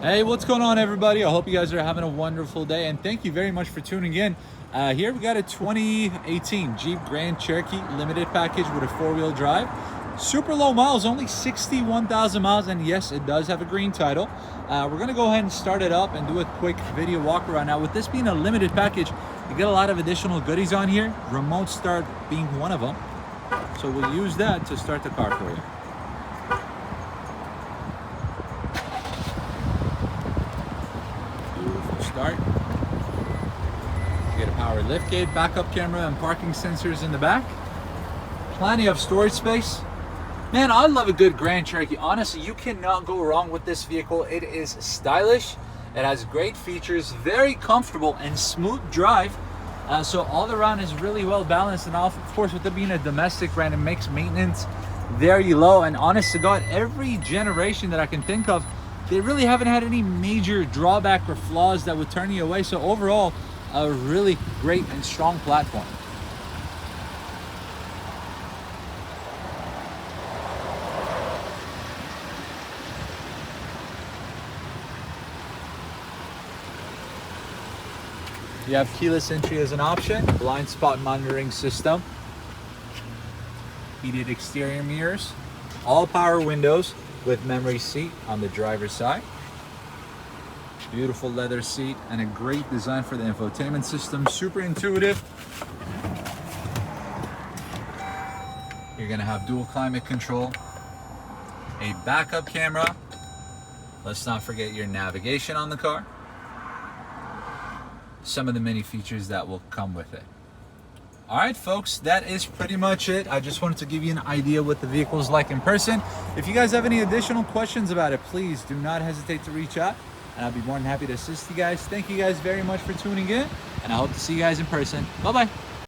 Hey, what's going on, everybody? I hope you guys are having a wonderful day, and thank you very much for tuning in. Here we got a 2018 Jeep Grand Cherokee limited package with a four-wheel drive. Super low miles, only 61,000 miles, and yes, it does have a green title. We're gonna go ahead and start it up and do a quick video walk around. Now, with this being a limited package, you get a lot of additional goodies on here, remote start being one of them. So we'll use that to start the car for you. Start. You get a power liftgate, backup camera, and parking sensors in the back. Plenty of storage space. Man, I love a good Grand Cherokee. Honestly, you cannot go wrong with this vehicle. It is stylish. It has great features, very comfortable and smooth drive. So all around is really well balanced. And of course, with it being a domestic brand, it makes maintenance very low. And honest to God, every generation that I can think of, they really haven't had any major drawback or flaws that would turn you away. So overall, a really great and strong platform. You have keyless entry as an option, blind spot monitoring system, heated exterior mirrors, all power windows with memory seat on the driver's side. Beautiful leather seat and a great design for the infotainment system. Super intuitive. You're gonna have dual climate control, a backup camera. Let's not forget your navigation on the car. Some of the many features that will come with it. All right, folks, that is pretty much it. I just wanted to give you an idea what the vehicle is like in person. If you guys have any additional questions about it, please do not hesitate to reach out, and I'll be more than happy to assist you guys. Thank you guys very much for tuning in, and I hope to see you guys in person. Bye-bye.